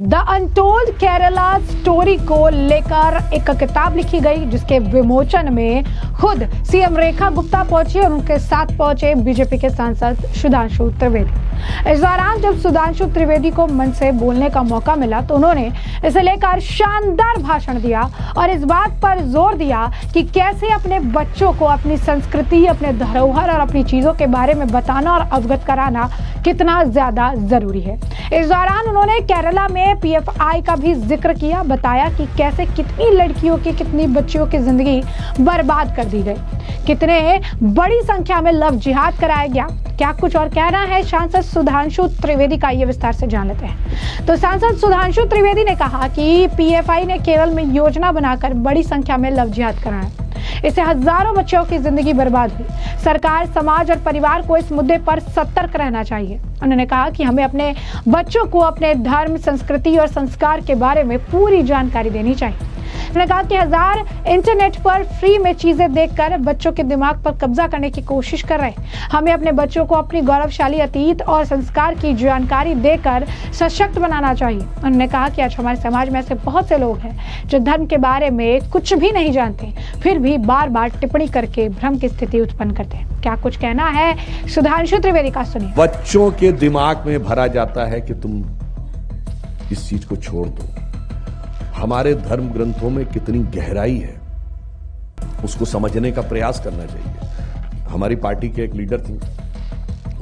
The untold Kerala story को लेकर एक किताब लिखी गई, जिसके विमोचन में खुद सीएम रेखा गुप्ता पहुंची और उनके साथ पहुंचे बीजेपी के सांसद सुधांशु त्रिवेदी। इस दौरान जब सुधांशु त्रिवेदी को मंच से बोलने का मौका मिला तो उन्होंने इसे लेकर शानदार भाषण दिया और इस बात पर जोर दिया कि कैसे अपने बच्चों को अपनी संस्कृति, अपने धरोहर और अपनी चीजों के बारे में बताना और अवगत कराना कितना ज्यादा जरूरी है। इस दौरान उन्होंने केरला में पीएफआई का भी जिक्र किया, बताया कि कैसे कितनी लड़कियों की, कितनी बच्चियों की जिंदगी बर्बाद कर दी गई, कितने बड़ी संख्या में लव जिहाद कराया गया। क्या कुछ और कहना है सांसद सुधांशु त्रिवेदी का, ये विस्तार से जान लेते हैं। तो सांसद सुधांशु त्रिवेदी ने कहा कि पीएफआई ने केरल में योजना बनाकर बड़ी संख्या में लव जिहाद कराया, इससे हजारों बच्चों की जिंदगी बर्बाद हुई। सरकार, समाज और परिवार को इस मुद्दे पर सतर्क रहना चाहिए। उन्होंने कहा कि हमें अपने बच्चों को अपने धर्म, संस्कृति और संस्कार के बारे में पूरी जानकारी देनी चाहिए। उन्होंने कहा कि हजार इंटरनेट पर फ्री में चीजें देखकर बच्चों के दिमाग पर कब्जा करने की कोशिश कर रहे हैं। हमें अपने बच्चों को अपनी गौरवशाली अतीत और संस्कार की जानकारी देकर सशक्त बनाना चाहिए। उन्होंने कहा कि आज हमारे समाज में ऐसे बहुत से लोग हैं जो धर्म के बारे में कुछ भी नहीं जानते, फिर भी बार बार टिप्पणी करके भ्रम की स्थिति उत्पन्न करते हैं। क्या कुछ कहना है सुधांशु त्रिवेदी का, सुनिए। बच्चों के दिमाग में भरा जाता है कि तुम इस चीज को छोड़ दो। हमारे धर्म ग्रंथों में कितनी गहराई है उसको समझने का प्रयास करना चाहिए। हमारी पार्टी के एक लीडर थी,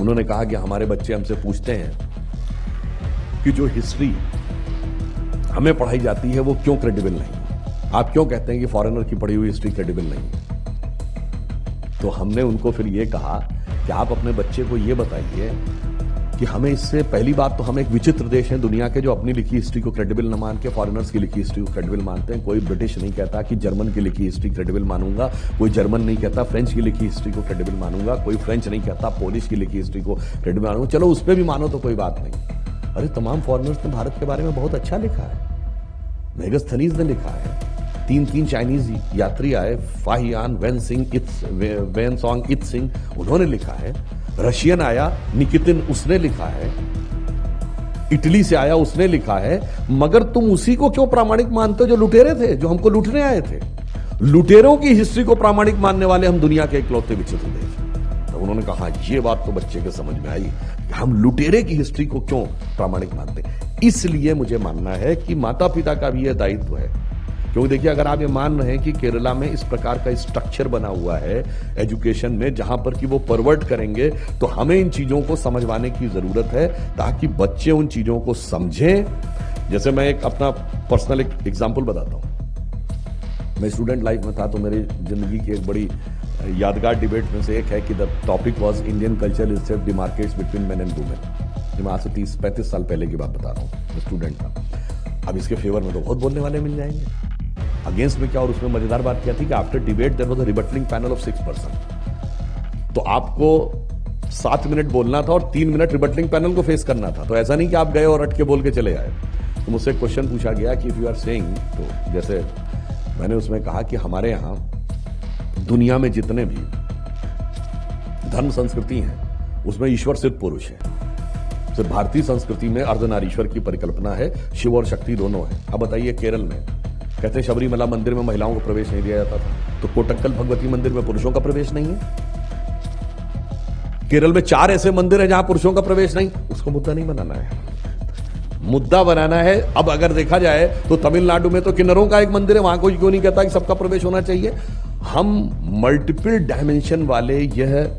उन्होंने कहा कि हमारे बच्चे हमसे पूछते हैं कि जो हिस्ट्री हमें पढ़ाई जाती है वो क्यों क्रेडिबल नहीं। आप क्यों कहते हैं कि फॉरेनर की पढ़ी हुई हिस्ट्री क्रेडिबल नहीं। तो हमने उनको फिर ये कहा कि आप अपने बच्चे को ये बताइए कि हमें इससे, पहली बात तो हम एक विचित्र देश है दुनिया के जो अपनी लिखी हिस्ट्री को क्रेडिबल न मान के फॉरेनर्स की लिखी हिस्ट्री को क्रेडिबल मानते हैं। कोई ब्रिटिश नहीं कहता कि जर्मन की लिखी हिस्ट्री क्रेडिबल मानूंगा, कोई जर्मन नहीं कहता फ्रेंच की लिखी हिस्ट्री को क्रेडिबल मानूंगा, कोई फ्रेंच नहीं कहता पोलिश की लिखी हिस्ट्री को क्रेडिबल मानूंगा। चलो उस पर भी मानो तो कोई बात नहीं। अरे तमाम फॉरेनर्स ने भारत के बारे में बहुत अच्छा लिखा है। मेगास्थनीज ने लिखा है, तीन चाइनीज यात्री आए, फाहियान वेनसोंग इत सिंह, उन्होंने लिखा है। रशियन आया निकितिन, उसने लिखा है। इटली से आया, उसने लिखा है। मगर तुम उसी को क्यों प्रामाणिक मानते हो जो लुटेरे थे, जो हमको लूटने आए थे। लुटेरों की हिस्ट्री को प्रामाणिक मानने वाले हम दुनिया के इकलौते विचित्र देश। तो उन्होंने कहा ये बात तो बच्चे के समझ में आई, हम लुटेरे की हिस्ट्री को क्यों प्रामाणिक मानते। इसलिए मुझे मानना है कि माता पिता का भी यह दायित्व है, क्योंकि देखिए अगर आप ये मान रहे हैं कि केरला में इस प्रकार का स्ट्रक्चर बना हुआ है एजुकेशन में जहां पर कि वो परवर्ट करेंगे, तो हमें इन चीजों को समझवाने की जरूरत है ताकि बच्चे उन चीजों को समझें। जैसे मैं एक अपना पर्सनल एक एग्जांपल बताता हूं। मैं स्टूडेंट लाइफ में था तो मेरी जिंदगी की एक बड़ी यादगार डिबेट में से एक है कि the topic was Indian culture is self demarcates between men and women. मैं आज से 30-35 साल पहले की बात बता रहा हूँ, स्टूडेंट था। अब इसके फेवर में तो बहुत बोलने वाले मिल जाएंगे, अगेंस्ट में क्या। और उसमें मजेदार बात क्या थी कि after debate there was a rebutting panel of 6 person. तो आपको 7 मिनट बोलना था और 3 मिनट रिबटलिंग पैनल को फेस करना था। तो ऐसा नहीं कि आप गए और अटके बोल के चले आए। तो मुझसे क्वेश्चन पूछा गया कि इफ यू आर सेइंग, तो जैसे मैंने उसमें कहा कि हमारे यहां दुनिया में जितने भी धर्म संस्कृति हैं उसमें ईश्वर सिर्फ पुरुष है। सिर्फ भारतीय संस्कृति में अर्धनारीश्वर की परिकल्पना है, शिव और शक्ति दोनों है। अब बताइए केरल में कहते हैं शबरीमला मंदिर में महिलाओं को प्रवेश नहीं दिया जाता था, तो कोटक्कल भगवती मंदिर में पुरुषों का प्रवेश नहीं है। केरल में 4 ऐसे मंदिर हैं जहां पुरुषों का प्रवेश नहीं। उसको मुद्दा नहीं बनाना है, मुद्दा बनाना है। अब अगर देखा जाए तो तमिलनाडु में तो किन्नरों का एक मंदिर है, वहां कोई क्यों नहीं कहता कि सबका प्रवेश होना चाहिए। हम मल्टीपल डायमेंशन वाले यह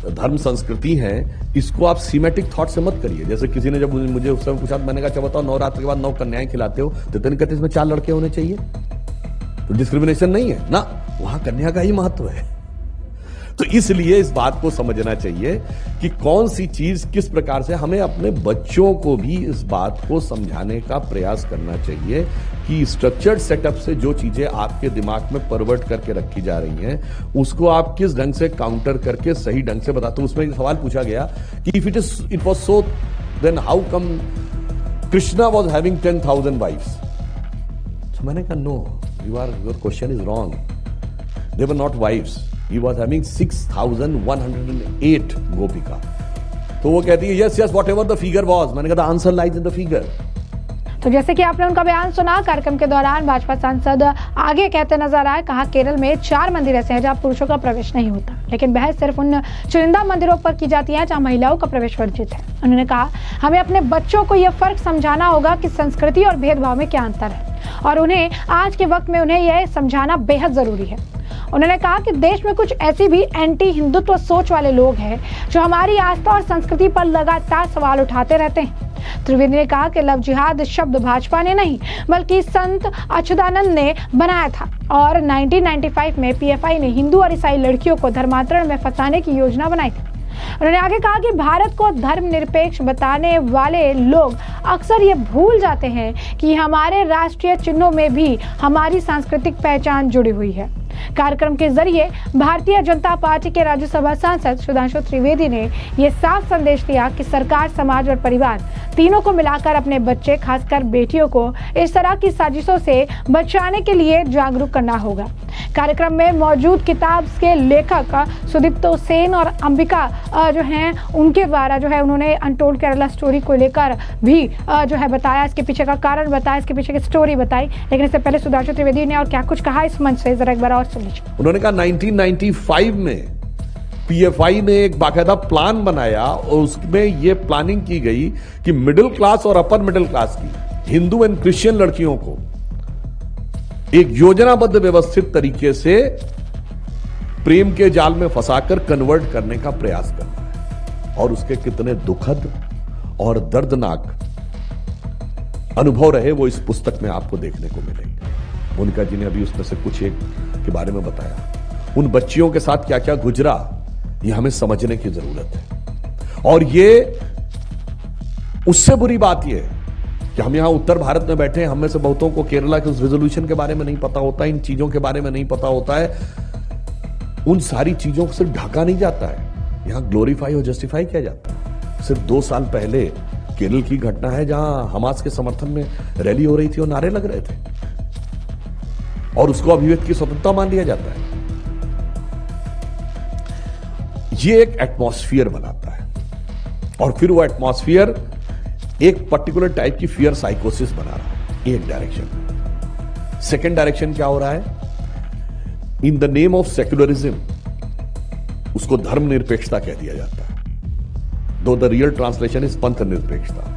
धर्म संस्कृति है, इसको आप सीमेटिक थॉट से मत करिए। जैसे किसी ने जब मुझे उस समय पूछा, मैंने कहा बताओ नवरात्र के बाद 9 कन्याएं खिलाते हो, तो कहते हैं इसमें 4 लड़के होने चाहिए, तो डिस्क्रिमिनेशन नहीं है ना, वहां कन्या का ही महत्व है। तो इसलिए इस बात को समझना चाहिए कि कौन सी चीज किस प्रकार से, हमें अपने बच्चों को भी इस बात को समझाने का प्रयास करना चाहिए कि स्ट्रक्चर्ड सेटअप से जो चीजें आपके दिमाग में परवर्ट करके रखी जा रही हैं उसको आप किस ढंग से काउंटर करके सही ढंग से बताते। उसमें एक सवाल पूछा गया कि if it was so then how come Krishna was having 10,000 wives. तो मैंने कहा no, your question is wrong, they were not wives, he was having 6,108 gopika. तो वो कहती है yes yes whatever the figure was. मैंने कहा the answer lies in the figure. तो जैसे कि आपने उनका बयान सुना, कार्यक्रम के दौरान भाजपा सांसद आगे कहते नजर आए, कहा केरल में 4 मंदिर ऐसे हैं जहां पुरुषों का प्रवेश नहीं होता, लेकिन बहस सिर्फ उन चुनिंदा मंदिरों पर की जाती है जहां महिलाओं का प्रवेश वर्जित है। उन्होंने कहा, हमें अपने बच्चों को यह फर्क समझाना होगा कि संस्कृति और भेदभाव में क्या अंतर है, और उन्हें आज के वक्त में उन्हें यह समझाना बेहद जरूरी है। उन्होंने कहा कि देश में कुछ ऐसी भी एंटी हिंदुत्व सोच वाले लोग हैं जो हमारी आस्था और संस्कृति पर लगातार सवाल उठाते रहते हैं। त्रिवेदी ने कहा कि लव जिहाद शब्द भाजपा ने नहीं बल्कि संत अच्युतानंद ने बनाया था, और 1995 में पीएफआई ने हिंदू और ईसाई लड़कियों को धर्मांतरण में फंसाने की योजना बनाई थी। उन्होंने आगे कहा कि भारत को धर्मनिरपेक्ष बताने वाले लोग अक्सर ये भूल जाते हैं कि हमारे राष्ट्रीय चिन्हों में भी हमारी सांस्कृतिक पहचान जुड़ी हुई है। कार्यक्रम के जरिए भारतीय जनता पार्टी के राज्यसभा सांसद सुधांशु त्रिवेदी ने यह साफ संदेश दिया कि सरकार, समाज और परिवार तीनों को मिलाकर अपने बच्चे, खासकर बेटियों को इस तरह की साजिशों से बचाने के लिए जागरूक करना होगा। कार्यक्रम में मौजूद किताब के लेखक सुदीप्तो सेन और अंबिका जो हैं, उनके द्वारा जो है उन्होंने अनटोल्ड केरला स्टोरी को लेकर भी जो है बताया, इसके पीछे का कारण बताया, इसके पीछे की स्टोरी बताई। लेकिन इससे पहले सुधांशु त्रिवेदी ने और क्या कुछ कहा इस मंच से, जरा एक बार और सुन लीजिए। उन्होंने कहा 1995 में पीएफआई ने एक बाकायदा प्लान बनाया और उसमें यह प्लानिंग की गई कि मिडिल क्लास और अपर मिडिल क्लास की हिंदू एंड क्रिश्चियन लड़कियों को एक योजनाबद्ध व्यवस्थित तरीके से प्रेम के जाल में फंसाकर कन्वर्ट करने का प्रयास करना है, और उसके कितने दुखद और दर्दनाक अनुभव रहे वो इस पुस्तक में आपको देखने को मिलेंगे। मोनिका जी ने अभी उसमें से कुछ एक के बारे में बताया। उन बच्चियों के साथ क्या क्या गुजरा ये हमें समझने की जरूरत है। और ये उससे बुरी बात ये है कि हम यहां उत्तर भारत में बैठे हैं, हम में से बहुतों को केरला के उस रेजोल्यूशन के बारे में नहीं पता होता, इन चीजों के बारे में नहीं पता होता है। उन सारी चीजों को सिर्फ ढका नहीं जाता है, यहां ग्लोरीफाई और जस्टिफाई किया जाता है। सिर्फ 2 साल पहले केरल की घटना है जहां हमास के समर्थन में रैली हो रही थी और नारे लग रहे थे, और उसको अभिव्यक्ति की स्वतंत्रता मान लिया जाता है। ये एक एटमॉस्फियर बनाता है, और फिर वो एटमॉस्फियर एक पर्टिकुलर टाइप की फियर साइकोसिस बना रहा है, एक डायरेक्शन। सेकेंड डायरेक्शन क्या हो रहा है? In the name of secularism उसको धर्मनिरपेक्षता कह दिया जाता है, दो द रियल ट्रांसलेशन इज पंथ निरपेक्षता।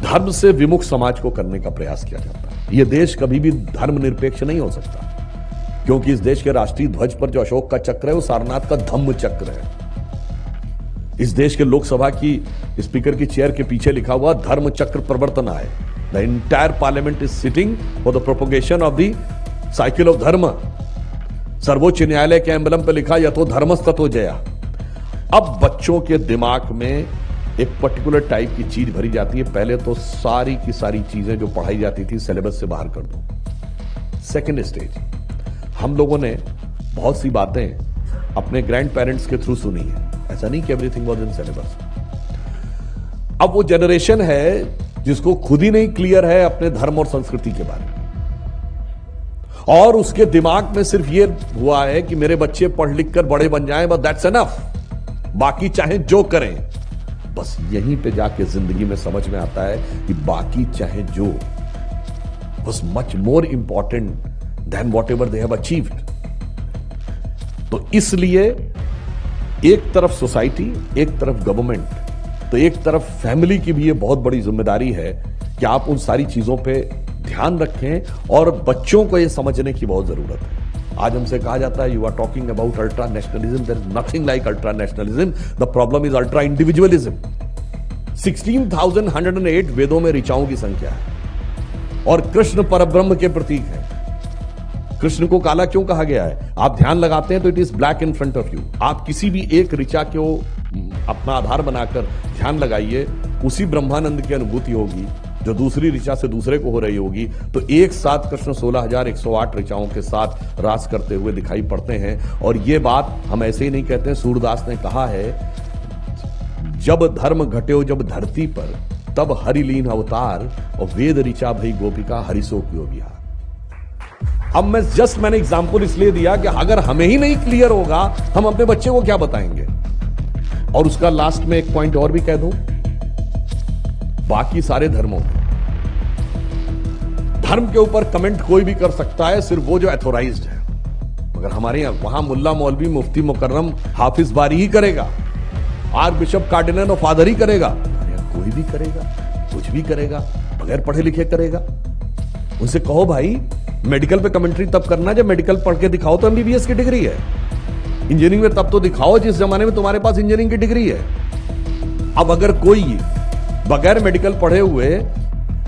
धर्म से विमुख समाज को करने का प्रयास किया जाता है। यह देश कभी भी धर्मनिरपेक्ष नहीं हो सकता, क्योंकि इस देश के राष्ट्रीय ध्वज पर जो अशोक का चक्र है वो सारनाथ का धम्म चक्र है। इस देश के लोकसभा की स्पीकर की चेयर के पीछे लिखा हुआ धर्म चक्र प्रवर्तना है। The entire parliament is sitting for the propagation of the cycle of धर्म। सर्वोच्च न्यायालय के एम्बलम पर लिखा यथो धर्मस्ततो जया। अब बच्चों के दिमाग में एक पर्टिकुलर टाइप की चीज भरी जाती है। पहले तो सारी की सारी चीजें जो पढ़ाई जाती थी सिलेबस से बाहर कर दो। सेकेंड स्टेज, हम लोगों ने बहुत सी बातें अपने ग्रैंड पेरेंट्स के थ्रू सुनी है, ऐसा नहीं कि एवरीथिंग वाज इन सिलेबस। अब वो जनरेशन है जिसको खुद ही नहीं क्लियर है अपने धर्म और संस्कृति के बारे में, और उसके दिमाग में सिर्फ ये हुआ है कि मेरे बच्चे पढ़ लिख कर बड़े बन जाएं, बस दैट्स एनफ, बाकी चाहे जो करें। बस यहीं पे जाके जिंदगी में समझ में आता है कि बाकी चाहे जो was much more important than whatever they have achieved। तो इसलिए एक तरफ सोसाइटी, एक तरफ गवर्नमेंट, तो एक तरफ फैमिली की भी ये बहुत बड़ी जिम्मेदारी है कि आप उन सारी चीजों पे ध्यान रखें, और बच्चों को ये समझने की बहुत जरूरत है। आज हमसे कहा जाता है you are talking about ultra nationalism, there is nothing like ultra nationalism, the problem is ultra individualism. 16,108 वेदों में ऋचाओं की संख्या है, और कृष्ण परब्रह्म के प्रतीक है। कृष्ण को काला क्यों कहा गया है? आप ध्यान लगाते हैं तो it is black in front of you. आप किसी भी एक ऋचा को अपना आधार बनाकर ध्यान लगाइए, उसी ब्रह्मानंद की अनुभूति होगी जो दूसरी ऋचा से दूसरे को हो रही होगी। तो एक साथ कृष्ण 16,108 ऋचाओं के साथ रास करते हुए दिखाई पड़ते हैं। और ये बात हम ऐसे ही नहीं कहते हैं, सूरदास ने कहा है जब धर्म घटे जब धरती पर, तब हरिलीन अवतार, और वेद ऋचा भई गोपिका हरिसो क्यों बिहार। अब मैंने एग्जाम्पल इसलिए दिया कि अगर हमें ही नहीं क्लियर होगा हम अपने बच्चे को क्या बताएंगे। और उसका लास्ट में एक पॉइंट और भी कह दूं, बाकी सारे धर्मों में धर्म के ऊपर कमेंट कोई भी कर सकता है, सिर्फ वो जो अथोराइज्ड है। मगर हमारे यहां वहां मुल्ला मौलवी मुफ्ती मुकर्रम हाफिज बारी ही करेगा, आर्क बिशप कार्डिनल और फादर ही करेगा। कोई भी करेगा, कुछ भी करेगा, बगैर पढ़े लिखे करेगा। उनसे कहो भाई मेडिकल पे कमेंट्री तब करना जब मेडिकल पढ़ के दिखाओ तो एमबीबीएस की डिग्री है। इंजीनियरिंग में तब तो दिखाओ जिस जमाने में तुम्हारे पास इंजीनियरिंग की डिग्री है। अब अगर कोई बगैर मेडिकल पढ़े हुए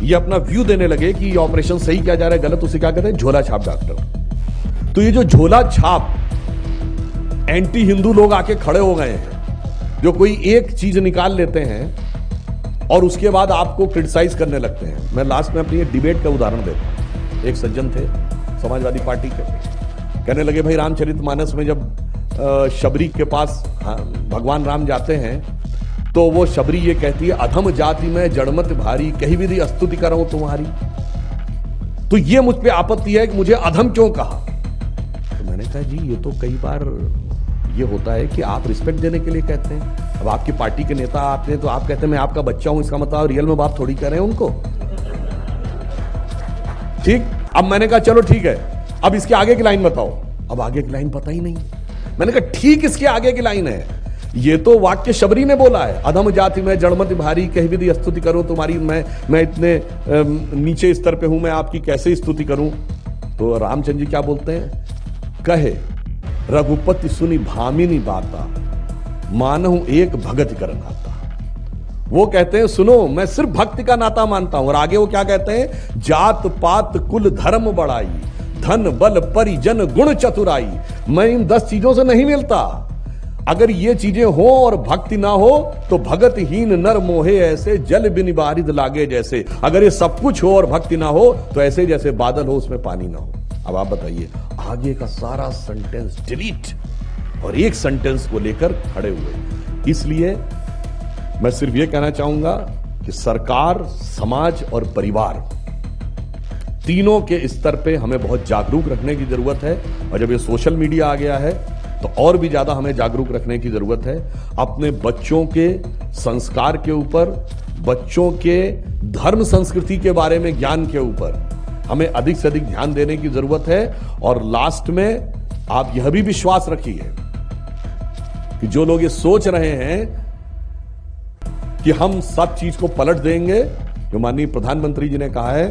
ये अपना व्यू देने लगे कि ऑपरेशन सही किया जा रहा है गलत, उसे क्या कहते हैं? झोला छाप डॉक्टर। तो ये जो झोला छाप एंटी हिंदू लोग आके खड़े हो गए हैं, जो कोई एक चीज निकाल लेते हैं और उसके बाद आपको क्रिटिसाइज करने लगते हैं। मैं लास्ट में अपनी डिबेट का उदाहरण देता हूं। एक सज्जन थे समाजवादी पार्टी के, कहने लगे भाई रामचरितमानस में जब शबरी के पास भगवान राम जाते हैं तो वो शबरी ये कहती है अधम जाति में जड़मत भारी, कही विधि स्तुति करो तुम्हारी। तो ये मुझ पे आपत्ति है कि मुझे अधम क्यों कहा। तो मैंने कहा जी ये तो कई बार ये होता है कि आप रिस्पेक्ट देने के लिए कहते हैं। अब आपकी पार्टी के नेता आते हैं तो आप कहते हैं मैं आपका बच्चा हूं, इसका मतलब रियल में बाप थोड़ी कह रहे हैं उनको। ठीक, अब मैंने कहा चलो ठीक है, अब इसके आगे की लाइन बताओ। अब आगे की लाइन पता ही नहीं। मैंने कहा ठीक, इसके आगे की लाइन है, ये तो वाक्य शबरी ने बोला है, अधम जाति में जड़मति भारी, कही विधि स्तुति करूं तुम्हारी। मैं इतने नीचे स्तर पे हूं, मैं आपकी कैसे स्तुति करूं। तो रामचंद्र जी क्या बोलते हैं? कहे रघुपति सुनी भामिनी बाता, मानहु एक भगति कर नाता। वो कहते हैं सुनो मैं सिर्फ भक्ति का नाता मानता हूं। और आगे वो क्या कहते हैं? जात पात कुल धर्म बढ़ाई, धन बल परिजन गुण चतुराई। मैं इन 10 चीजों से नहीं मिलता। अगर ये चीजें हो और भक्ति ना हो तो भगतहीन नर मोहे ऐसे, जल बिन बारिद लागे जैसे। अगर ये सब कुछ हो और भक्ति ना हो तो ऐसे जैसे बादल हो उसमें पानी ना हो। अब आप बताइए, आगे का सारा सेंटेंस डिलीट और एक सेंटेंस को लेकर खड़े हुए। इसलिए मैं सिर्फ यह कहना चाहूंगा कि सरकार, समाज और परिवार तीनों के स्तर पे हमें बहुत जागरूक रखने की जरूरत है। और जब ये सोशल मीडिया आ गया है तो और भी ज्यादा हमें जागरूक रखने की जरूरत है। अपने बच्चों के संस्कार के ऊपर, बच्चों के धर्म संस्कृति के बारे में ज्ञान के ऊपर हमें अधिक से अधिक ध्यान देने की जरूरत है। और लास्ट में आप यह भी विश्वास रखिए कि जो लोग ये सोच रहे हैं कि हम सब चीज को पलट देंगे, जो माननीय प्रधानमंत्री जी ने कहा है,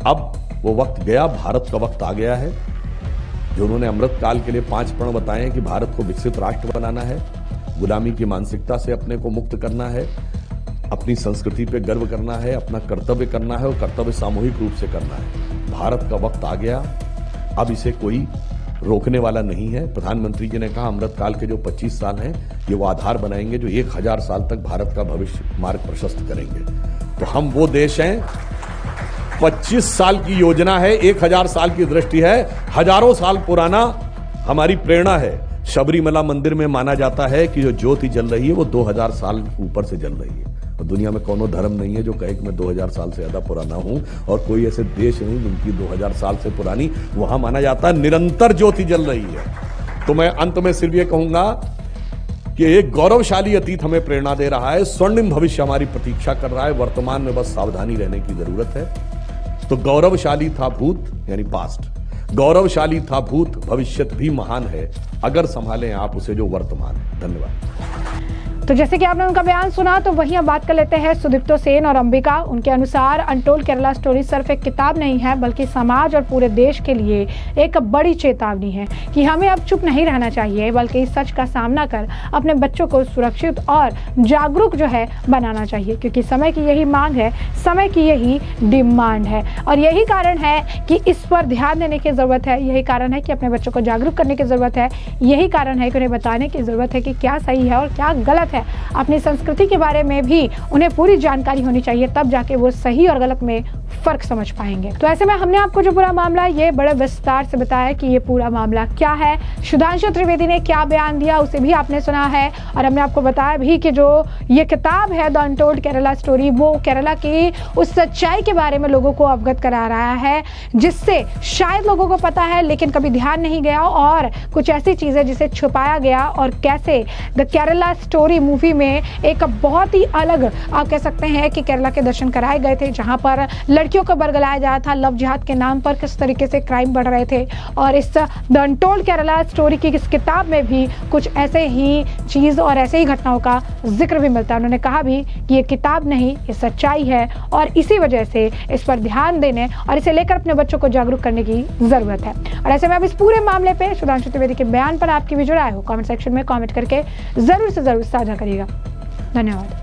अब वो वक्त गया, भारत का वक्त आ गया है। जो उन्होंने अमृत काल के लिए 5 प्रण बताए हैं कि भारत को विकसित राष्ट्र बनाना है, गुलामी की मानसिकता से अपने को मुक्त करना है, अपनी संस्कृति पे गर्व करना है, अपना कर्तव्य करना है और कर्तव्य सामूहिक रूप से करना है। भारत का वक्त आ गया, अब इसे कोई रोकने वाला नहीं है। प्रधानमंत्री जी ने कहा अमृत काल के जो 25 साल हैं ये वो आधार बनाएंगे जो 1000 साल तक भारत का भविष्य मार्ग प्रशस्त करेंगे। तो हम वो देश हैं, 25 साल की योजना है, 1000 साल की दृष्टि है, हजारों साल पुराना हमारी प्रेरणा है। शबरीमला मंदिर में माना जाता है कि जो ज्योति जल रही है वो 2000 साल ऊपर से जल रही है। और दुनिया में कोनो धर्म नहीं है जो कहे कि मैं 2000 साल से ज्यादा पुराना हूं, और कोई ऐसे देश नहीं जिनकी 2000 साल से पुरानी। वहां माना जाता है निरंतर ज्योति जल रही है। तो मैं अंत में सिर्फ ये कहूंगा कि एक गौरवशाली अतीत हमें प्रेरणा दे रहा है, स्वर्णिम भविष्य हमारी प्रतीक्षा कर रहा है। वर्तमान में बस सावधानी रहने की जरूरत है। तो गौरवशाली था भूत यानी पास्ट, गौरवशाली था भूत, भविष्यत भी महान है अगर संभालें आप उसे जो वर्तमान है। धन्यवाद। तो जैसे कि आपने उनका बयान सुना, तो वहीं अब बात कर लेते हैं सुदीप्तो सेन और अंबिका। उनके अनुसार अनटोल्ड केरला स्टोरी सिर्फ एक किताब नहीं है बल्कि समाज और पूरे देश के लिए एक बड़ी चेतावनी है कि हमें अब चुप नहीं रहना चाहिए बल्कि इस सच का सामना कर अपने बच्चों को सुरक्षित और जागरूक जो है बनाना चाहिए, क्योंकि समय की यही मांग है, समय की यही डिमांड है। और यही कारण है कि इस पर ध्यान देने की ज़रूरत है, यही कारण है कि अपने बच्चों को जागरूक करने की ज़रूरत है, यही कारण है कि उन्हें बताने की ज़रूरत है कि क्या सही है और क्या गलत है। अपनी संस्कृति के बारे में भी उन्हें पूरी जानकारी होनी चाहिए, तब जाके वो सही और गलत में फर्क समझ पाएंगे। तो ऐसे में हमने आपको जो पूरा मामला ये बड़े विस्तार से बताया कि ये पूरा मामला क्या है, सुधांशु त्रिवेदी ने क्या बयान दिया उसे भी आपने सुना है, और हमने आपको बताया भी कि जो ये किताब है द अनटोल्ड केरला स्टोरी, वो केरला की उस सच्चाई के बारे में लोगों को अवगत करा रहा है जिससे शायद लोगों को पता है लेकिन कभी ध्यान नहीं गया, और कुछ ऐसी चीजें जिसे छुपाया गया और कैसे द केरला स्टोरी मूवी में एक बहुत ही अलग आप कह सकते हैं कि केरला के दर्शन कराए गए थे, जहां पर लड़कियों को बरगलाया जा रहा था, लव जिहाद के नाम पर किस तरीके से क्राइम बढ़ रहे थे। और इस द अनटोल्ड केरला स्टोरी की इस किताब में भी कुछ ऐसे ही चीज़ और ऐसे ही घटनाओं का जिक्र भी मिलता है। उन्होंने कहा भी कि ये किताब नहीं, ये सच्चाई है और इसी वजह से इस पर ध्यान देने और इसे लेकर अपने बच्चों को जागरूक करने की ज़रूरत है। और ऐसे में अब इस पूरे मामले पे सुधांशु त्रिवेदी के बयान पर आपकी भी जो राय हो कमेंट सेक्शन में कमेंट करके ज़रूर से ज़रूर साझा करिएगा। धन्यवाद।